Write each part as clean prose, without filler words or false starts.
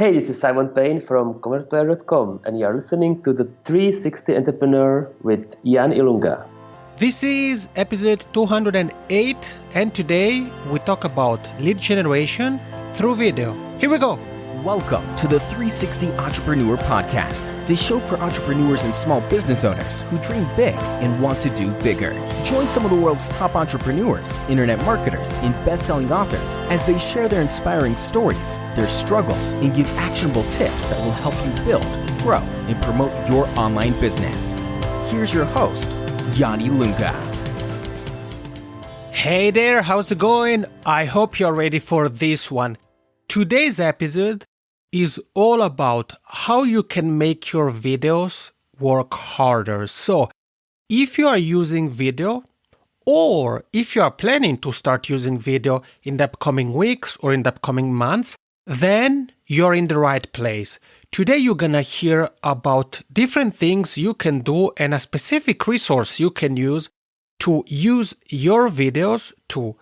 Hey, this is Simon Payne from ConvertPlayer.com, and you are listening to the 360 Entrepreneur with Jan Ilunga. This is episode 208, and today we talk about lead generation through video. Here we go. Welcome to the 360 Entrepreneur Podcast, the show for entrepreneurs and small business owners who dream big and want to do bigger. Join some of the world's top entrepreneurs, internet marketers, and best-selling authors as they share their inspiring stories, their struggles, and give actionable tips that will help you build, grow, and promote your online business. Here's your host, Yanni Lunga. Hey there, how's it going? I hope you're ready for this one. Today's episode is all about how you can make your videos work harder. So, if you are using video, or if you are planning to start using video in the upcoming weeks or in the upcoming months, then you're in the right place. Today you're gonna hear about different things you can do and a specific resource you can use to use your videos to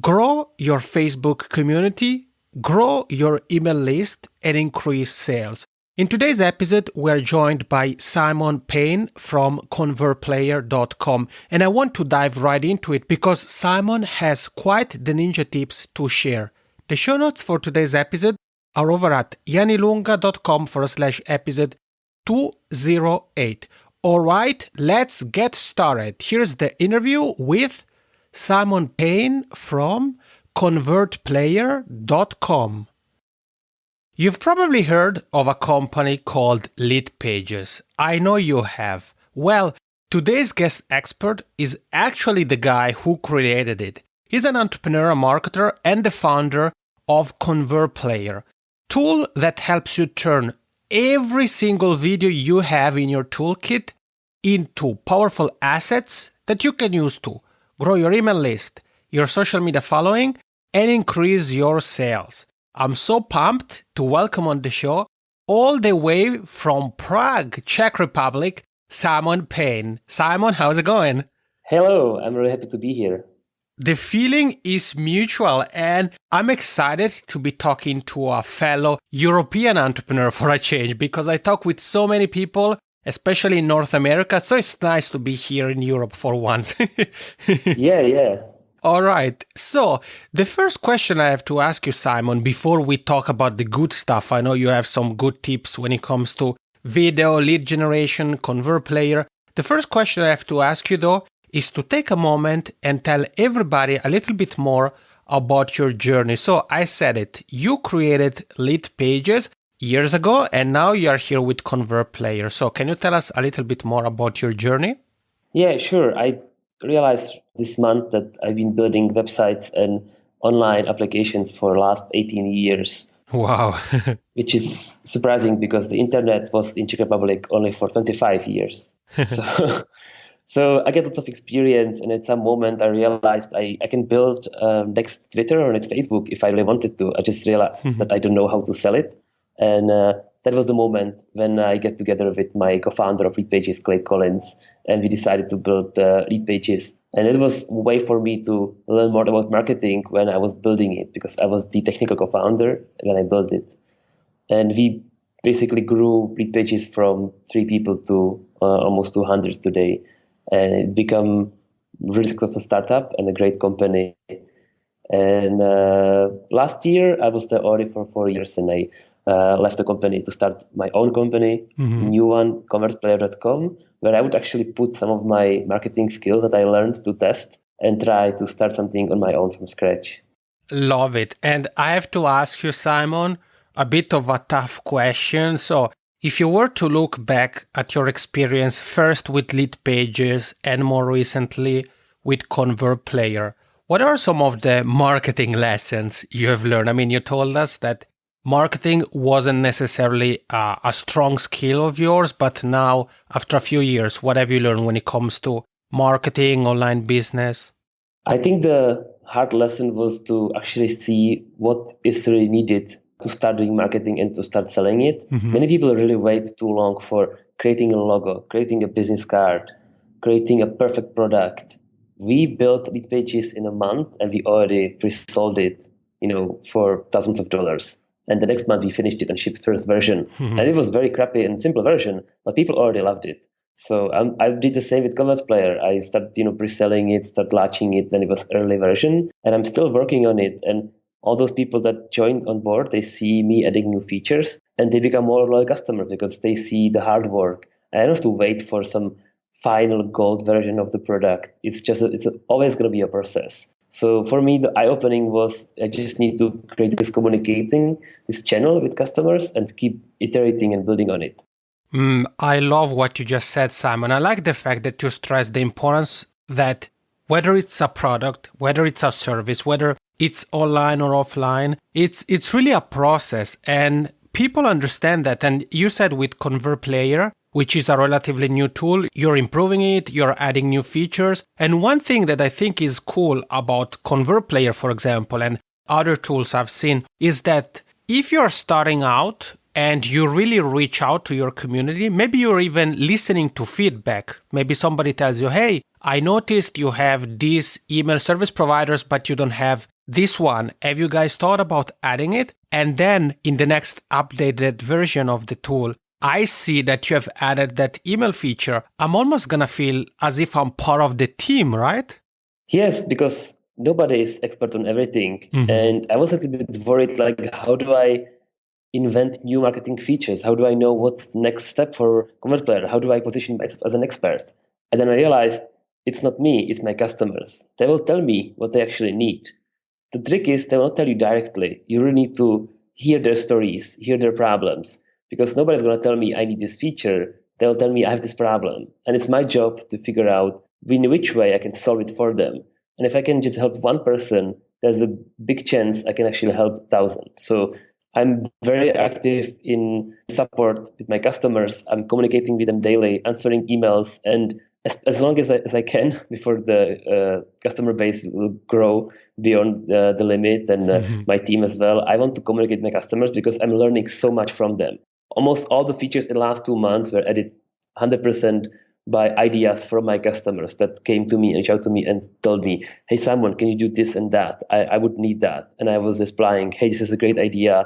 grow your Facebook community, grow your email list, and increase sales. In today's episode, we're joined by Simon Payne from ConvertPlayer.com, and I want to dive right into it because Simon has quite the ninja tips to share. The show notes for today's episode are over at yanilunga.com/episode 208. All right, let's get started. Here's the interview with Simon Payne from ConvertPlayer.com. You've probably heard of a company called Lead Pages. I know you have. Well, today's guest expert is actually the guy who created it. He's an entrepreneur, a marketer, and the founder of ConvertPlayer, tool that helps you turn every single video you have in your toolkit into powerful assets that you can use to grow your email list, your social media following, and increase your sales. I'm so pumped to welcome on the show, all the way from Prague, Czech Republic, Simon Payne. Simon, how's it going? Hello, I'm really happy to be here. The feeling is mutual, and I'm excited to be talking to a fellow European entrepreneur for a change, because I talk with so many people, especially in North America, so it's nice to be here in Europe for once. Yeah. All right. So the first question I have to ask you, Simon, before we talk about the good stuff, I know you have some good tips when it comes to video, lead generation, ConvertPlayer. The first question I have to ask you, though, is to take a moment and tell everybody a little bit more about your journey. So I said it, you created Lead Pages years ago, and now you are here with ConvertPlayer. So can you tell us a little bit more about your journey? Yeah, sure. I realized this month that I've been building websites and online applications for the last 18 years. Wow. Which is surprising because the internet was in Czech Republic only for 25 years. So I get lots of experience, and at some moment I realized I can build next Twitter or next Facebook if I really wanted to. I just realized that I don't know how to sell it. And that was the moment when I get together with my co-founder of Lead Pages, Clay Collins, and we decided to build Lead Pages. And it was a way for me to learn more about marketing when I was building it, because I was the technical co-founder when I built it. And we basically grew Lead Pages from 3 people to almost 200 today. And it became a really successful startup and a great company. And last year, I was there already for 4 years, and I left the company to start my own company, new one, ConvertPlayer.com, where I would actually put some of my marketing skills that I learned to test and try to start something on my own from scratch. Love it. And I have to ask you, Simon, a bit of a tough question. So if you were to look back at your experience first with Lead Pages and more recently with ConvertPlayer, what are some of the marketing lessons you have learned? I mean, you told us that marketing wasn't necessarily a strong skill of yours, but now, after a few years, what have you learned when it comes to marketing, online business? I think the hard lesson was to actually see what is really needed to start doing marketing and to start selling it. Many people really wait too long for creating a logo, creating a business card, creating a perfect product. We built Lead Pages in a month, and we already pre-sold it, for thousands of dollars. And the next month we finished it and shipped first version. And it was very crappy and simple version, but people already loved it. So I did the same with ConvertPlayer. I started, pre-selling it, started launching it when it was early version, and I'm still working on it. And all those people that joined on board, they see me adding new features, and they become more loyal customers because they see the hard work. And I don't have to wait for some final gold version of the product. It's always going to be a process. So for me, the eye-opening was I just need to create this channel with customers and keep iterating and building on it. I love what you just said, Simon. I like the fact that you stress the importance that whether it's a product, whether it's a service, whether it's online or offline, it's really a process, and people understand that. And you said with ConvertPlayer, which is a relatively new tool, you're improving it, you're adding new features. And one thing that I think is cool about ConvertPlayer, for example, and other tools I've seen, is that if you're starting out and you really reach out to your community, maybe you're even listening to feedback. Maybe somebody tells you, hey, I noticed you have these email service providers, but you don't have this one. Have you guys thought about adding it? And then in the next updated version of the tool, I see that you have added that email feature. I'm almost going to feel as if I'm part of the team, right? Yes, because nobody is expert on everything. And I was a little bit worried, like, how do I invent new marketing features? How do I know what's the next step for ConvertPlayer? How do I position myself as an expert? And then I realized it's not me, it's my customers. They will tell me what they actually need. The trick is they won't tell you directly. You really need to hear their stories, hear their problems, because nobody's going to tell me I need this feature. They'll tell me I have this problem. And it's my job to figure out in which way I can solve it for them. And if I can just help one person, there's a big chance I can actually help 1,000. So I'm very active in support with my customers. I'm communicating with them daily, answering emails, and as long as I can before the customer base will grow beyond the limit, and my team as well. I want to communicate with my customers because I'm learning so much from them. Almost all the features in the last 2 months were added 100% by ideas from my customers that came to me and reached out to me and told me, hey, Simon, can you do this and that? I would need that. And I was replying, hey, this is a great idea.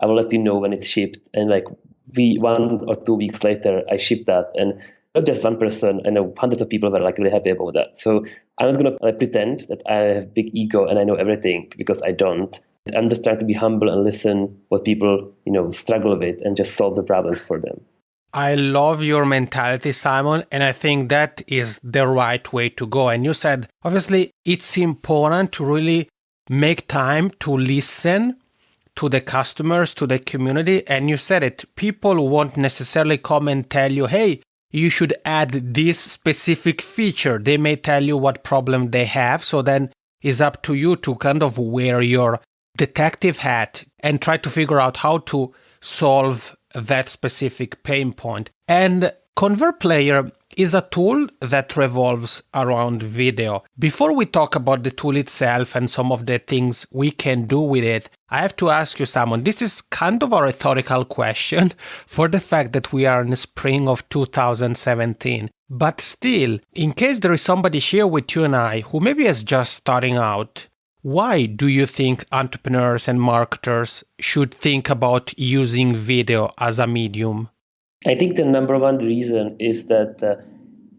I will let you know when it's shipped. And 1 or 2 weeks later, I shipped that. And not just one person, I know hundreds of people were really happy about that. So I'm not going to pretend that I have big ego and I know everything, because I don't. I'm just trying to be humble and listen what people, struggle with and just solve the problems for them. I love your mentality, Simon, and I think that is the right way to go. And you said, obviously, it's important to really make time to listen to the customers, to the community. And you said it, people won't necessarily come and tell you, hey, you should add this specific feature. They may tell you what problem they have. So then it's up to you to kind of wear your detective hat and try to figure out how to solve that specific pain point. And ConvertPlayer is a tool that revolves around video. Before we talk about the tool itself and some of the things we can do with it, I have to ask you, Simon, this is kind of a rhetorical question for the fact that we are in the spring of 2017. But still, in case there is somebody here with you and I who maybe is just starting out, why do you think entrepreneurs and marketers should think about using video as a medium? I think the number one reason is that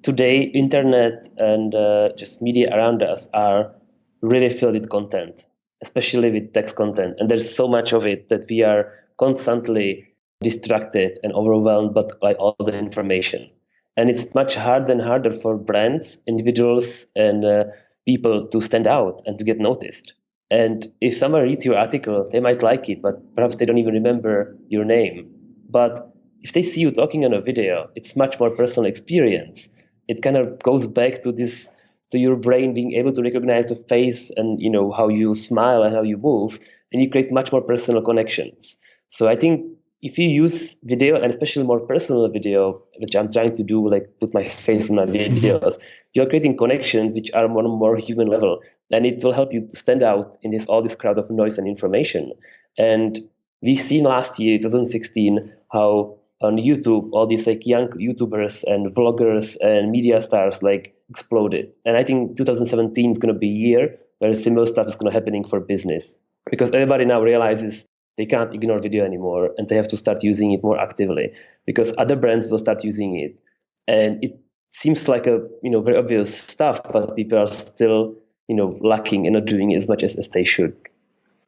today internet and just media around us are really filled with content, especially with text content. And there's so much of it that we are constantly distracted and overwhelmed by all the information. And it's much harder and harder for brands, individuals, and people to stand out and to get noticed. And if someone reads your article, they might like it, but perhaps they don't even remember your name. But if they see you talking on a video, it's much more personal experience. It kind of goes back to your brain being able to recognize the face and how you smile and how you move, and you create much more personal connections. So I think if you use video, and especially more personal video, which I'm trying to do, like put my face in my videos, you're creating connections which are on a more human level, and it will help you to stand out in all this crowd of noise and information. And we've seen last year, 2016, how on YouTube, all these young YouTubers and vloggers and media stars exploded. And I think 2017 is going to be a year where similar stuff is going to happening for business, because everybody now realizes they can't ignore video anymore, and they have to start using it more actively because other brands will start using it. And it seems like a very obvious stuff, but people are still lacking and not doing it as much as they should.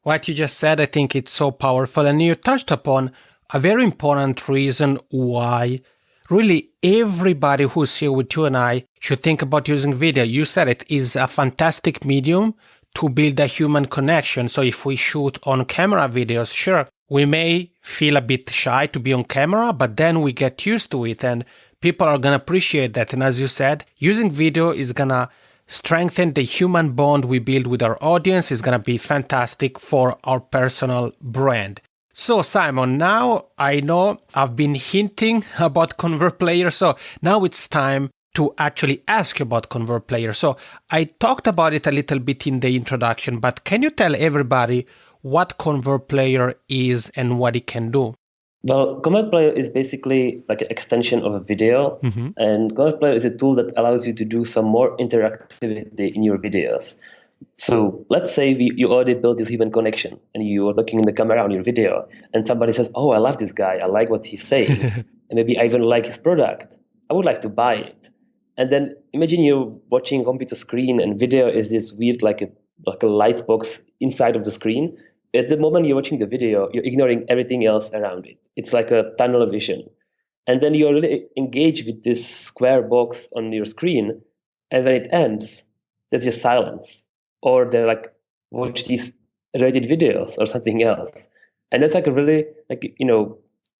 What you just said, I think it's so powerful. And you touched upon a very important reason why really everybody who's here with you and I should think about using video. You said it is a fantastic medium to build a human connection. So if we shoot on camera videos, sure, we may feel a bit shy to be on camera, but then we get used to it and people are going to appreciate that. And as you said, using video is going to strengthen the human bond we build with our audience, is going to be fantastic for our personal brand. So Simon, now I know I've been hinting about ConvertPlayer, so now it's time to actually ask you about ConvertPlayer. So I talked about it a little bit in the introduction, but can you tell everybody what ConvertPlayer is and what it can do? Well, ConvertPlayer is basically like an extension of a video, and ConvertPlayer is a tool that allows you to do some more interactivity in your videos. So let's say you already built this human connection, and you are looking in the camera on your video, and somebody says, "Oh, I love this guy. I like what he's saying, and maybe I even like his product. I would like to buy it." And then imagine you're watching a computer screen, and video is this weird like a light box inside of the screen. At the moment you're watching the video, you're ignoring everything else around it. It's like a tunnel vision. And then you're really engaged with this square box on your screen. And when it ends, there's just silence. Or they're like, watch these rated videos or something else. And that's like a really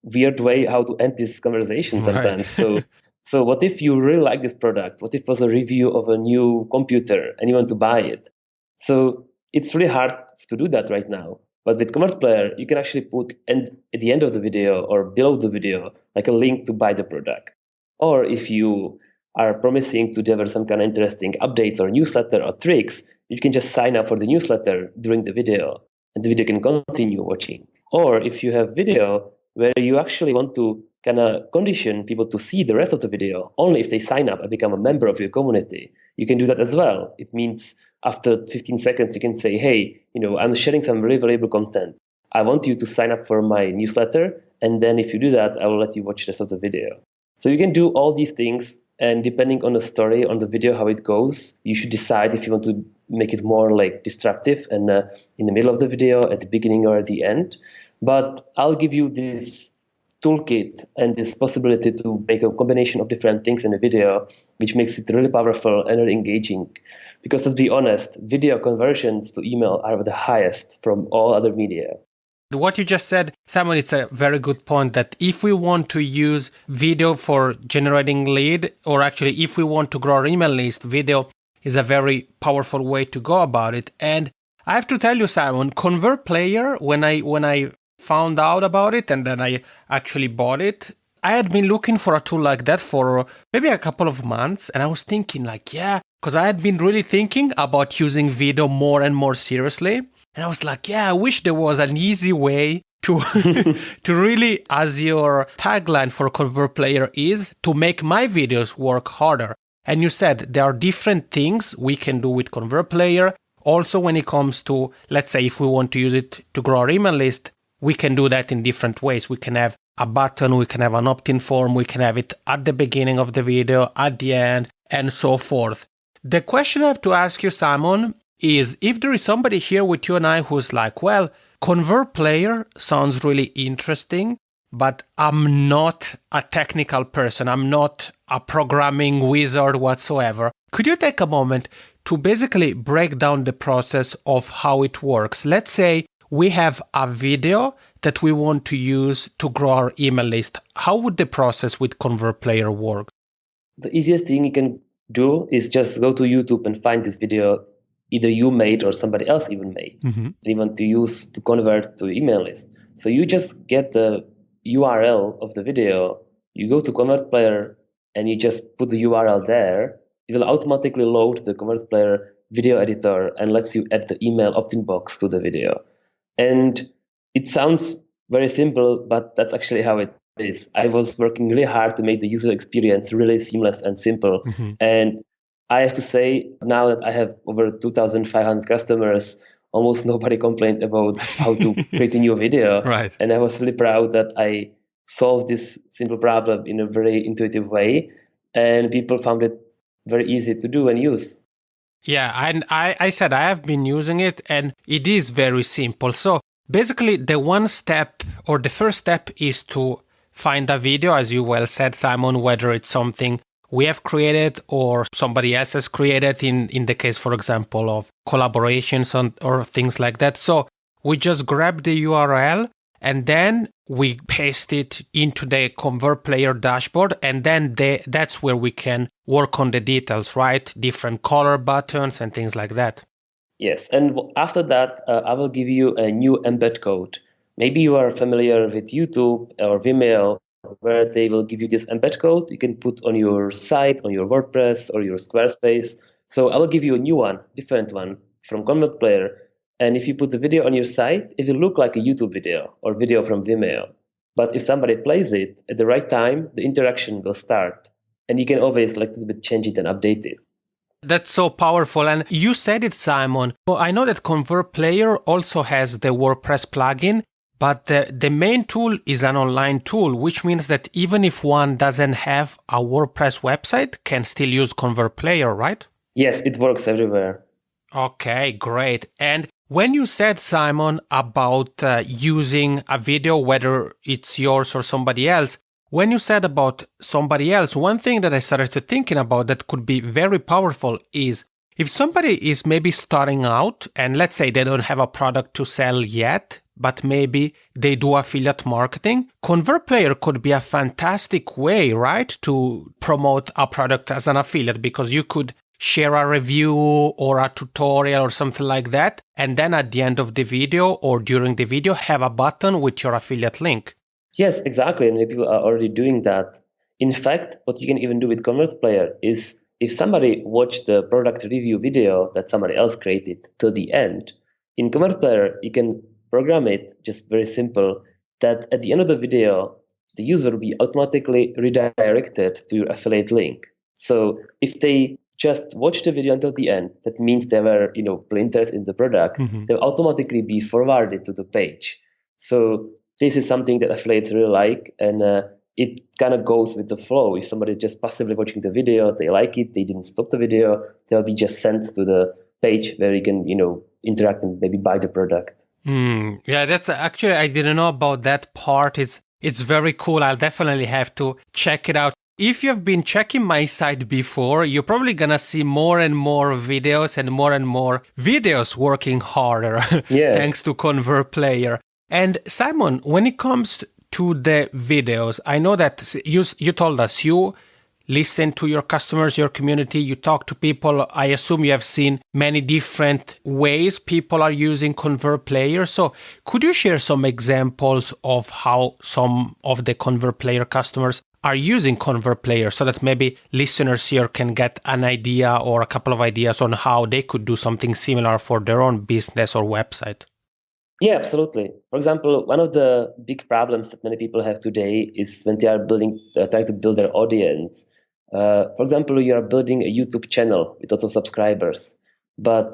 weird way how to end this conversation sometimes. Right. So what if you really like this product? What if it was a review of a new computer and you want to buy it? So it's really hard to do that right now. But with ConvertPlayer, you can actually put at the end of the video or below the video, like a link to buy the product. Or if you are promising to deliver some kind of interesting updates or newsletter or tricks, you can just sign up for the newsletter during the video, and the video can continue watching. Or if you have video where you actually want to kind of condition people to see the rest of the video only if they sign up and become a member of your community, you can do that as well. It means after 15 seconds, you can say, "Hey, I'm sharing some really valuable content. I want you to sign up for my newsletter. And then if you do that, I will let you watch the rest of the video." So you can do all these things. And depending on the story, on the video, how it goes, you should decide if you want to make it more like disruptive and in the middle of the video, at the beginning or at the end. But I'll give you this toolkit and this possibility to make a combination of different things in a video, which makes it really powerful and really engaging. Because let's be honest, video conversions to email are the highest from all other media. What you just said, Simon, it's a very good point that if we want to use video for generating lead, or actually if we want to grow our email list, video is a very powerful way to go about it. And I have to tell you, Simon, ConvertPlayer, when I found out about it and then I actually bought it, I had been looking for a tool like that for maybe a couple of months. And I was thinking because I had been really thinking about using video more and more seriously. And I was like, I wish there was an easy way to to really, as your tagline for ConvertPlayer is, to make my videos work harder. And you said there are different things we can do with ConvertPlayer. Also, when it comes to, let's say, if we want to use it to grow our email list, we can do that in different ways. We can have a button, we can have an opt-in form, we can have it at the beginning of the video, at the end, and so forth. The question I have to ask you, Simon, is if there is somebody here with you and I who's like, well, ConvertPlayer sounds really interesting, but I'm not a technical person. I'm not a programming wizard whatsoever. Could you take a moment to basically break down the process of how it works? Let's say we have a video that we want to use to grow our email list. How would the process with ConvertPlayer work? The easiest thing you can do is just go to YouTube and find this video either you made or somebody else even made, and you want to use to convert to email list. So you just get the URL of the video, you go to ConvertPlayer and you just put the URL there. It will automatically load the ConvertPlayer video editor and lets you add the email opt-in box to the video. And it sounds very simple, but that's actually how it is. I was working really hard to make the user experience really seamless and simple. And I have to say, now that I have over 2,500 customers almost nobody complained about how to create a new video. Right. And I was really proud that I solved this simple problem in a very intuitive way, and people found it very easy to do and use. Yeah, and I said I have been using it and it is very simple. So basically the one step or the first step is to find a video, as you well said, Simon, whether it's something we have created or somebody else has created in the case, for example, of collaborations or things like that. So we just grab the URL and then we paste it into the ConvertPlayer dashboard, and then that's where we can work on the details, right? Different color buttons and things like that. Yes, and after that, I will give you a new embed code. Maybe you are familiar with YouTube or Vimeo, where they will give you this embed code you can put on your site, on your WordPress or your Squarespace. So I will give you a new one, different one from ConvertPlayer. And if you put the video on your site, it will look like a YouTube video or video from Vimeo. But if somebody plays it at the right time, the interaction will start. And you can always like a little bit change it and update it. That's so powerful. And you said it, Simon. Well, I know that ConvertPlayer also has the WordPress plugin, but the main tool is an online tool, which means that even if one doesn't have a WordPress website, can still use ConvertPlayer, right? Yes, it works everywhere. Okay, great. And when you said, Simon, about using a video, whether it's yours or somebody else, when you said about somebody else, one thing that I started to thinking about that could be very powerful is if somebody is maybe starting out and let's say they don't have a product to sell yet, but maybe they do affiliate marketing, ConvertPlayer could be a fantastic way, right, to promote a product as an affiliate, because you could share a review or a tutorial or something like that, and then at the end of the video or during the video have a button with your affiliate link. Yes, exactly. And people are already doing that. In fact, what you can even do with ConvertPlayer is if somebody watched the product review video that somebody else created till the end, in ConvertPlayer, you can program it just very simple that at the end of the video, the user will be automatically redirected to your affiliate link. So if they just watch the video until the end, that means they were, interested in the product, they'll automatically be forwarded to the page. So this is something that affiliates really like, and it kind of goes with the flow. If somebody is just passively watching the video, they like it, they didn't stop the video, they'll be just sent to the page where you can, interact and maybe buy the product. Yeah, that's actually, I didn't know about that part. It's very cool. I'll definitely have to check it out. If you've been checking my site before, you're probably gonna see more and more videos working harder thanks to ConvertPlayer. And Simon, when it comes to the videos, I know that you told us you listen to your customers, your community, you talk to people. I assume you have seen many different ways people are using ConvertPlayer. So could you share some examples of how some of the ConvertPlayer customers are using ConvertPlayer so that maybe listeners here can get an idea or a couple of ideas on how they could do something similar for their own business or website? Yeah, absolutely. For example, one of the big problems that many people have today is when they are trying to build their audience. For example, you are building a YouTube channel with lots of subscribers, but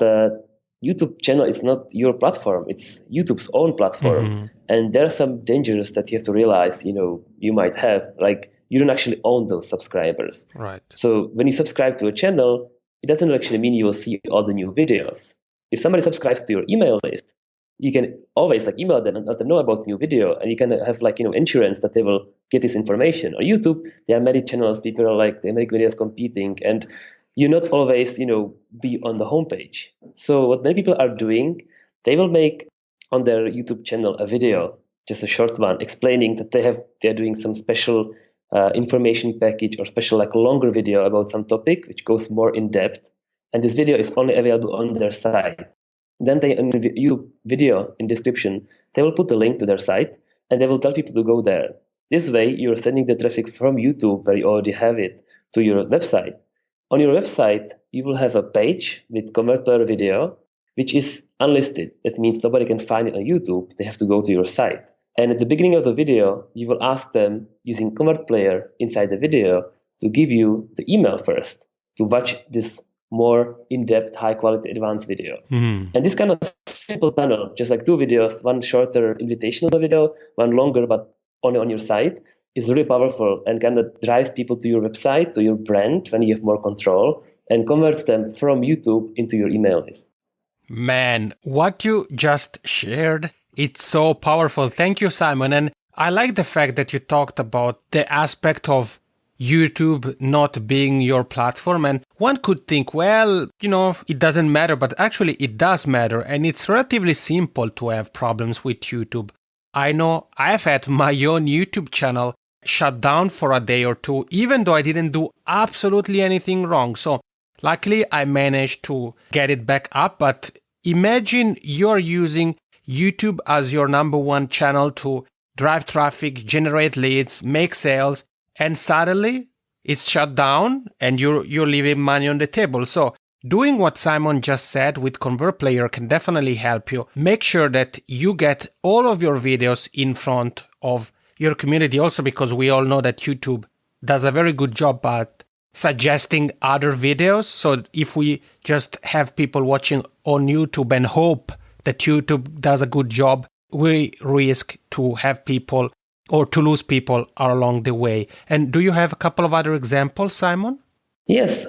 YouTube channel is not your platform; it's YouTube's own platform, and there are some dangers that you have to realize. You might have, like, you don't actually own those subscribers. Right. So when you subscribe to a channel, it doesn't actually mean you will see all the new videos. If somebody subscribes to your email list, you can always email them and let them know about the new video, and you can have insurance that they will get this information. On YouTube, there are many channels, people are they make videos competing, and you not always be on the homepage. So what many people are doing, they will make on their YouTube channel a video, just a short one, explaining that they're doing some special information package or special longer video about some topic which goes more in depth, and this video is only available on their site. Then they, in the YouTube video in description, they will put the link to their site and they will tell people to go there. This way, you're sending the traffic from YouTube, where you already have it, to your website. On your website, you will have a page with ConvertPlayer video, which is unlisted. That means nobody can find it on YouTube. They have to go to your site. And at the beginning of the video, you will ask them, using ConvertPlayer inside the video, to give you the email first to watch this more in-depth, high-quality, advanced video. Mhm. And this kind of simple panel, just like two videos, one shorter invitational video, one longer but only on your site, is really powerful and kind of drives people to your website, to your brand when you have more control, and converts them from YouTube into your email list. Man, what you just shared, it's so powerful. Thank you, Simon. And I like the fact that you talked about the aspect of YouTube not being your platform. And one could think, well, it doesn't matter, but actually it does matter. And it's relatively simple to have problems with YouTube. I know I've had my own YouTube channel shut down for a day or two, even though I didn't do absolutely anything wrong. So luckily, I managed to get it back up, but imagine you're using YouTube as your number one channel to drive traffic, generate leads, make sales, and suddenly it's shut down and you're leaving money on the table. So doing what Simon just said with ConvertPlayer can definitely help you. Make sure that you get all of your videos in front of your community, also because we all know that YouTube does a very good job at suggesting other videos. So if we just have people watching on YouTube and hope that YouTube does a good job, we risk to have people or to lose people along the way. And do you have a couple of other examples, Simon? Yes.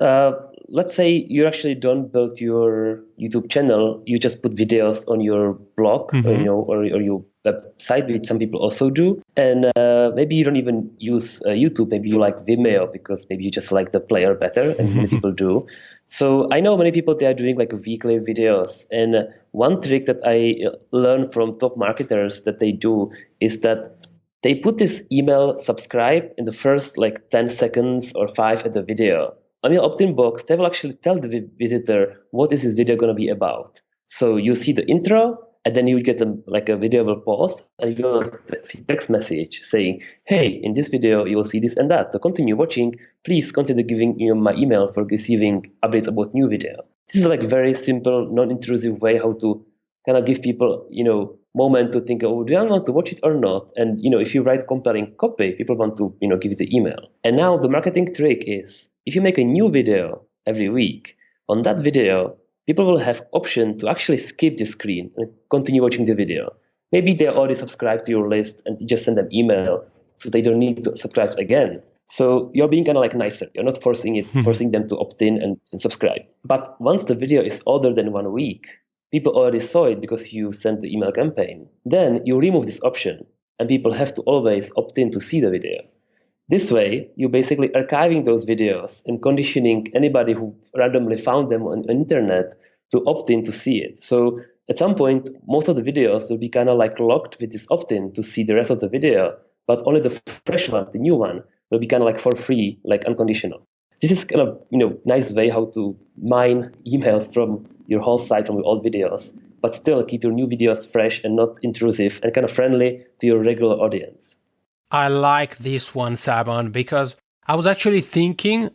Let's say you actually don't build your YouTube channel. You just put videos on your blog, or your website, which some people also do. And maybe you don't even use YouTube. Maybe you like Vimeo because maybe you just like the player better, and many people do. So I know many people, they are doing like weekly videos. And one trick that I learned from top marketers that they do is that they put this email subscribe in the first like 10 seconds or 5 at the video. On your opt-in box, they will actually tell the visitor what is this video going to be about. So you see the intro, and then you get a video will pause, and you will see text message saying, hey, in this video, you will see this and that. To continue watching, please consider giving my email for receiving updates about new video. This is like very simple, non-intrusive way how to kind of give people, moment to think, oh, do I want to watch it or not? And, if you write compelling copy, people want to, give you the email. And now the marketing trick is, if you make a new video every week, on that video, people will have option to actually skip the screen and continue watching the video. Maybe they're already subscribed to your list and you just send them email so they don't need to subscribe again. So you're being kind of like nicer. You're not forcing them to opt in and subscribe. But once the video is older than 1 week, people already saw it because you sent the email campaign. Then you remove this option and people have to always opt in to see the video. This way, you're basically archiving those videos and conditioning anybody who randomly found them on the internet to opt in to see it. So at some point, most of the videos will be kind of like locked with this opt-in to see the rest of the video, but only the fresh one, the new one, will be kind of like for free, like unconditional. This is kind of, nice way how to mine emails from your whole site, from your old videos, but still keep your new videos fresh and not intrusive and kind of friendly to your regular audience. I like this one, Simon, because I was actually thinking,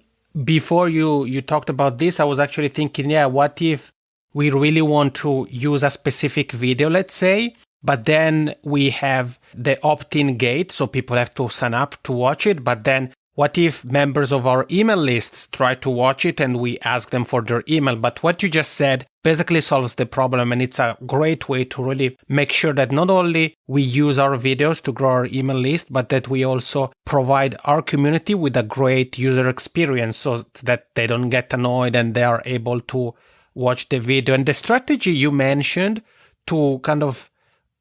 before you talked about this, I was actually thinking, what if we really want to use a specific video, let's say, but then we have the opt-in gate, so people have to sign up to watch it, but then what if members of our email lists try to watch it and we ask them for their email? But what you just said basically solves the problem, and it's a great way to really make sure that not only we use our videos to grow our email list, but that we also provide our community with a great user experience so that they don't get annoyed and they are able to watch the video. And the strategy you mentioned to kind of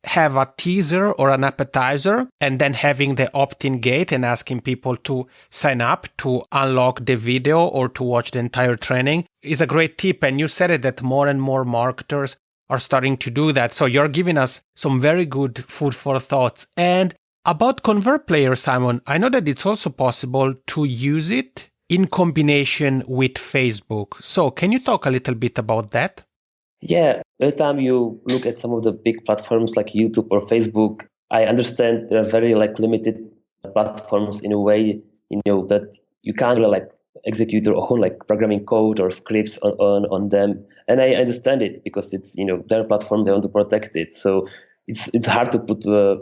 have a teaser or an appetizer and then having the opt-in gate and asking people to sign up to unlock the video or to watch the entire training is a great tip. And you said it, that more and more marketers are starting to do that. So you're giving us some very good food for thoughts. And about ConvertPlayer, Simon, I know that it's also possible to use it in combination with Facebook. So can you talk a little bit about that? Yeah, by the time you look at some of the big platforms like YouTube or Facebook, I understand there are very limited platforms in a way, that you can't really execute your own programming code or scripts on them. And I understand it because it's their platform, they want to protect it. So it's hard to put your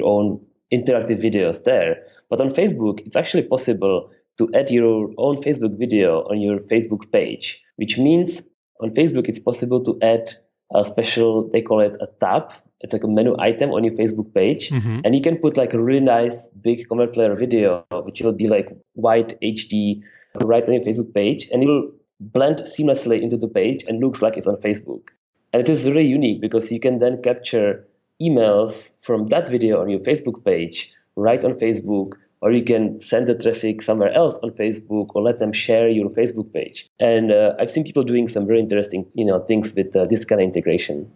own interactive videos there. But on Facebook, it's actually possible to add your own Facebook video on your Facebook page. which means on Facebook, it's possible to add a special, they call it a tab. It's like a menu item on your Facebook page. And you can put like a really nice big ConvertPlayer video, which will be like white HD right on your Facebook page. And it will blend seamlessly into the page and looks like it's on Facebook. And it is really unique because you can then capture emails from that video on your Facebook page right on Facebook, or you can send the traffic somewhere else on Facebook or let them share your Facebook page. And I've seen people doing some very interesting things with this kind of integration.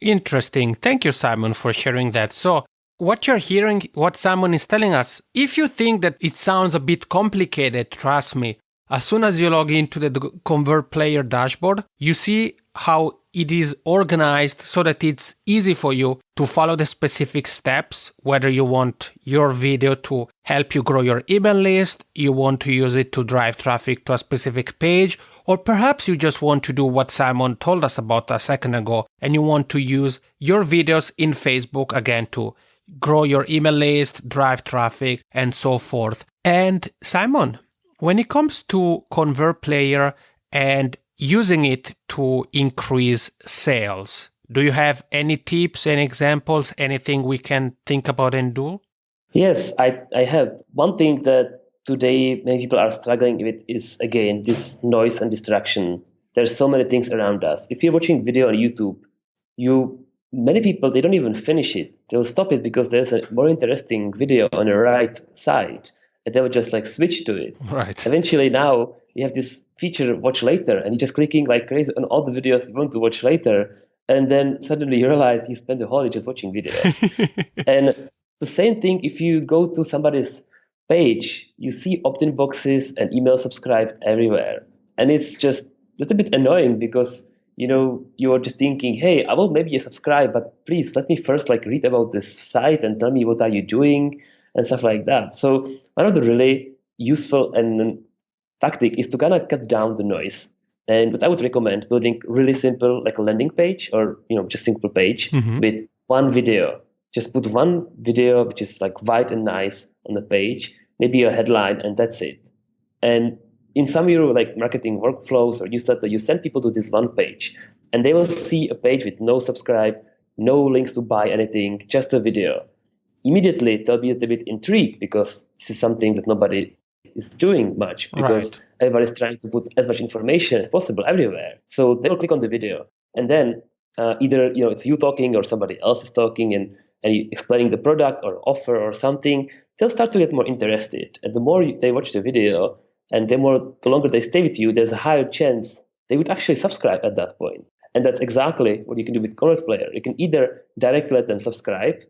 Interesting. Thank you, Simon, for sharing that. So what you're hearing, what Simon is telling us, if you think that it sounds a bit complicated, trust me, as soon as you log into the ConvertPlayer dashboard, you see how it is organized so that it's easy for you to follow the specific steps, whether you want your video to help you grow your email list, you want to use it to drive traffic to a specific page, or perhaps you just want to do what Simon told us about a second ago, and you want to use your videos in Facebook again to grow your email list, drive traffic, and so forth. And Simon, when it comes to ConvertPlayer and using it to increase sales, do you have any tips and examples, anything we can think about and do? Yes, I have. One thing that today many people are struggling with is, again, this noise and distraction. There's so many things around us. If you're watching video on YouTube, many people, they don't even finish it. They'll stop it because there's a more interesting video on the right side, and they will just like switch to it. Right. Eventually now you have this feature, watch later, and you're just clicking like crazy on all the videos you want to watch later. And then suddenly you realize you spend the whole day just watching videos. And the same thing, if you go to somebody's page, you see opt-in boxes and email subscribes everywhere. And it's just a little bit annoying because you're just thinking, hey, I will maybe subscribe, but please let me first like read about this site and tell me what are you doing and stuff like that. So one of the really useful and tactic is to kind of cut down the noise. And what I would recommend, building really simple, like a landing page or just simple page with one video. Just put one video which is like white and nice on the page, maybe a headline, and that's it. And in some of your like marketing workflows or newsletter, you send people to this one page, and they will see a page with no subscribe, no links to buy anything, just a video. Immediately, they'll be a little bit intrigued because this is something that nobody is doing much because everybody's trying to put as much information as possible everywhere. So they will click on the video, and then either it's you talking or somebody else is talking and you explaining the product or offer or something. They'll start to get more interested, and the more they watch the video, and the longer they stay with you, there's a higher chance they would actually subscribe at that point. And that's exactly what you can do with ConvertPlayer. You can either directly let them subscribe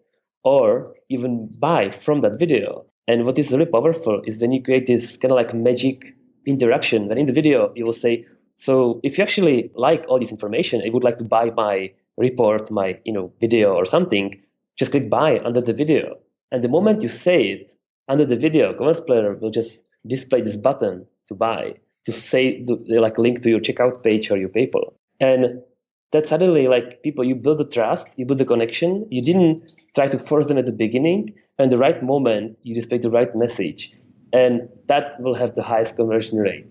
or even buy from that video. And what is really powerful is when you create this kind of like magic interaction. When in the video, you will say, so if you actually like all this information and you would like to buy my report, my video or something, just click buy under the video. And the moment you say it under the video, ConvertPlayer will just display this button to buy, to say, like link to your checkout page or your PayPal. And that suddenly, like people, you build the trust, you build the connection. You didn't try to force them at the beginning. And the right moment, you display the right message. And that will have the highest conversion rate.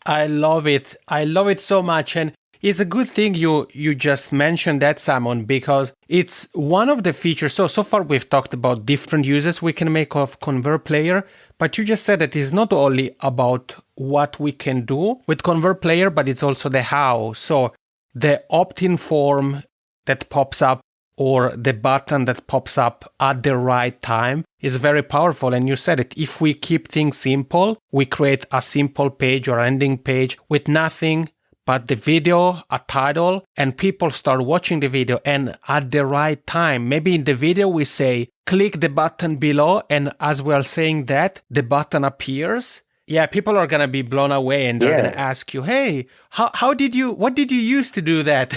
I love it. I love it so much. And it's a good thing you just mentioned that, Simon, because it's one of the features. So far we've talked about different uses we can make of ConvertPlayer, but you just said that it's not only about what we can do with ConvertPlayer, but it's also the how. So the opt-in form that pops up or the button that pops up at the right time is very powerful. And you said it, if we keep things simple, we create a simple page or landing page with nothing but the video, a title, and people start watching the video. And at the right time, maybe in the video we say, click the button below. And as we are saying that, the button appears. Yeah, people are going to be blown away and they're going to ask you, hey, what did you use to do that?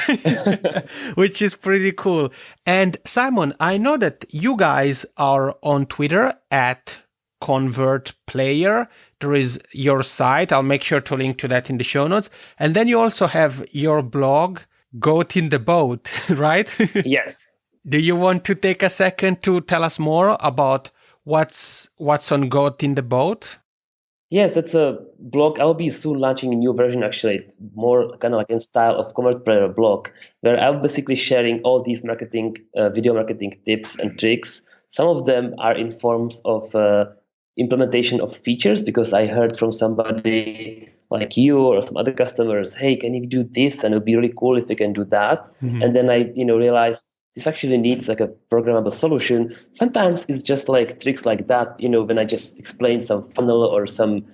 Which is pretty cool. And Simon, I know that you guys are on Twitter at ConvertPlayer. There is your site. I'll make sure to link to that in the show notes. And then you also have your blog, Goat in the Boat, right? Yes. Do you want to take a second to tell us more about what's on Goat in the Boat? Yes, that's a blog. I'll be soon launching a new version, actually, more kind of like in style of ConvertPlayer blog, where I'll basically sharing all these marketing, video marketing tips and tricks. Some of them are in forms of implementation of features, because I heard from somebody like you or some other customers, hey, can you do this? And it would be really cool if we can do that. And then I, realized this actually needs like a programmable solution. Sometimes it's just like tricks like that, when I just explain some funnel or some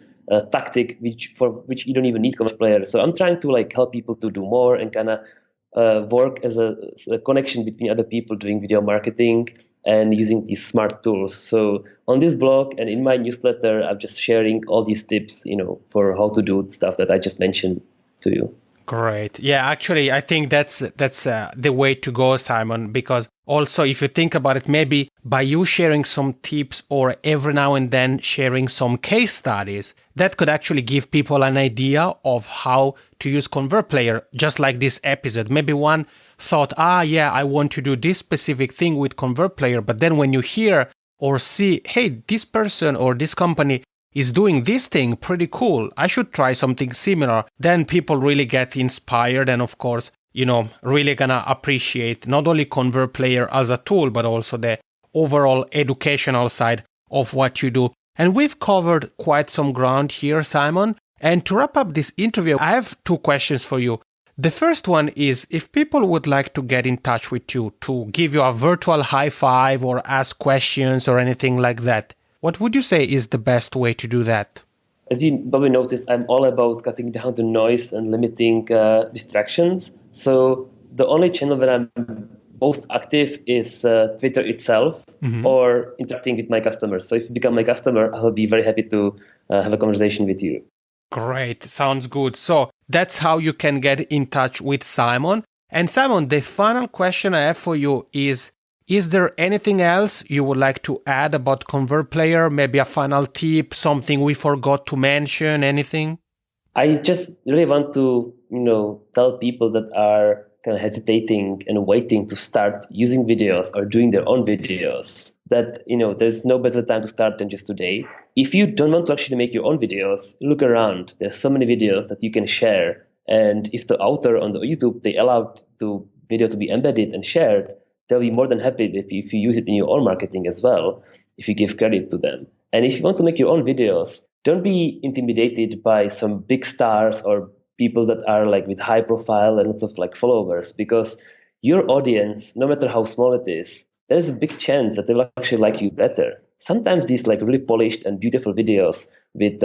tactic for which you don't even need ConvertPlayer. So I'm trying to like help people to do more and kind of work as a connection between other people doing video marketing and using these smart tools. So on this blog and in my newsletter, I'm just sharing all these tips, for how to do stuff that I just mentioned to you. Great. Yeah, actually, I think that's the way to go, Simon, because also if you think about it, maybe by you sharing some tips or every now and then sharing some case studies, that could actually give people an idea of how to use ConvertPlayer, just like this episode. Maybe one thought, yeah, I want to do this specific thing with ConvertPlayer, but then when you hear or see, hey, this person or this company is doing this thing pretty cool, I should try something similar, then people really get inspired and of course, really gonna appreciate not only ConvertPlayer as a tool, but also the overall educational side of what you do. And we've covered quite some ground here, Simon. And to wrap up this interview, I have two questions for you. The first one is, if people would like to get in touch with you to give you a virtual high five or ask questions or anything like that, what would you say is the best way to do that? As you probably noticed, I'm all about cutting down the noise and limiting distractions. So the only channel that I'm most active is Twitter itself, or interacting with my customers. So if you become my customer, I'll be very happy to have a conversation with you. Great. Sounds good. So that's how you can get in touch with Simon. And Simon, the final question I have for you is there anything else you would like to add about ConvertPlayer? Maybe a final tip, something we forgot to mention, anything? I just really want to, tell people that are kind of hesitating and waiting to start using videos or doing their own videos that, there's no better time to start than just today. If you don't want to actually make your own videos, look around. There's so many videos that you can share. And if the author on the YouTube, they allow the video to be embedded and shared, they'll be more than happy if you use it in your own marketing as well, if you give credit to them. And if you want to make your own videos, don't be intimidated by some big stars or people that are like with high profile and lots of like followers, because your audience, no matter how small it is, there's a big chance that they'll actually like you better. Sometimes these like really polished and beautiful videos with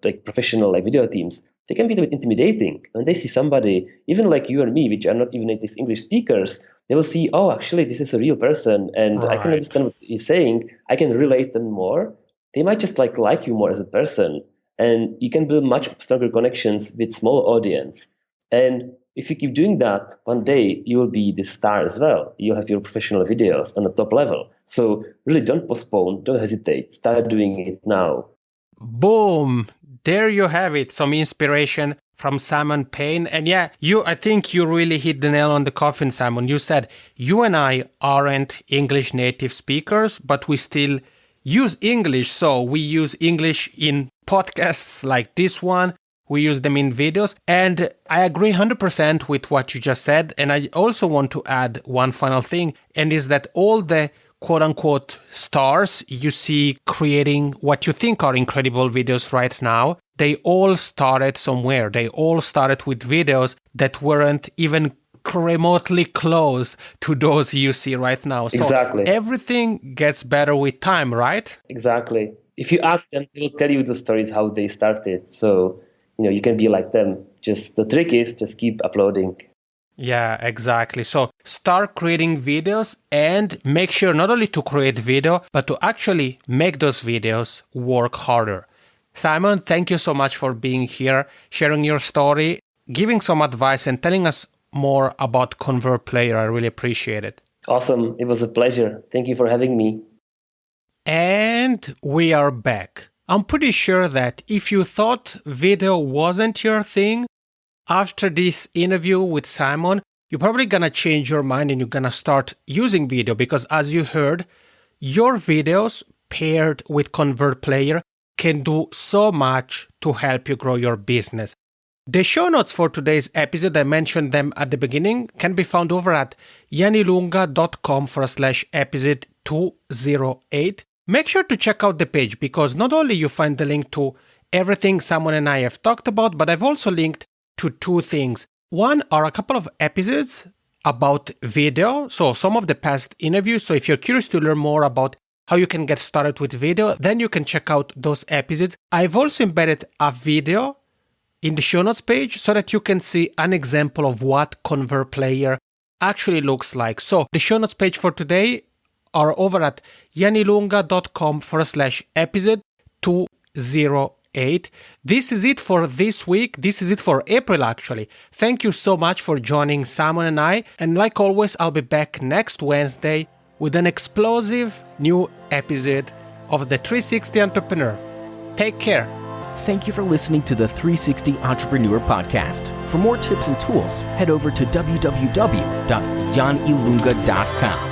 like professional like video teams, they can be a bit intimidating. When they see somebody, even like you and me, which are not even native English speakers, they will see, oh, actually, this is a real person, and I can understand what he's saying. I can relate them more. They might just like you more as a person, and you can build much stronger connections with small audience. And if you keep doing that, one day you will be the star as well. You'll have your professional videos on the top level. So really don't postpone, don't hesitate. Start doing it now. Boom! There you have it. Some inspiration from Simon Payne. And yeah, I think you really hit the nail on the coffin, Simon. You said you and I aren't English native speakers, but we still use English. So we use English in podcasts like this one. We use them in videos. And I agree 100% with what you just said. And I also want to add one final thing, and is that all the quote-unquote stars you see creating what you think are incredible videos right now, they all started somewhere. They all started with videos that weren't even remotely close to those you see right now. So exactly. Everything gets better with time, right? Exactly. If you ask them, they'll tell you the stories how they started. So, you can be like them. Just the trick is just keep uploading. Yeah, exactly. So start creating videos and make sure not only to create video, but to actually make those videos work harder. Simon, thank you so much for being here, sharing your story, giving some advice and telling us more about ConvertPlayer. I really appreciate it. Awesome. It was a pleasure. Thank you for having me. And we are back. I'm pretty sure that if you thought video wasn't your thing, after this interview with Simon, you're probably going to change your mind and you're going to start using video, because as you heard, your videos paired with ConvertPlayer can do so much to help you grow your business. The show notes for today's episode, I mentioned them at the beginning, can be found over at yanilunga.com/episode 208. Make sure to check out the page because not only you find the link to everything Simon and I have talked about, but I've also linked to two things. One are a couple of episodes about video, so some of the past interviews. So if you're curious to learn more about how you can get started with video, then you can check out those episodes. I've also embedded a video in the show notes page so that you can see an example of what ConvertPlayer actually looks like. So the show notes page for today are over at yanilunga.com/episode 208. This is it for this week. This is it for April, actually. Thank you so much for joining Simon and I. And like always, I'll be back next Wednesday with an explosive new episode of the 360 Entrepreneur. Take care. Thank you for listening to the 360 Entrepreneur Podcast. For more tips and tools, head over to www.yanilunga.com.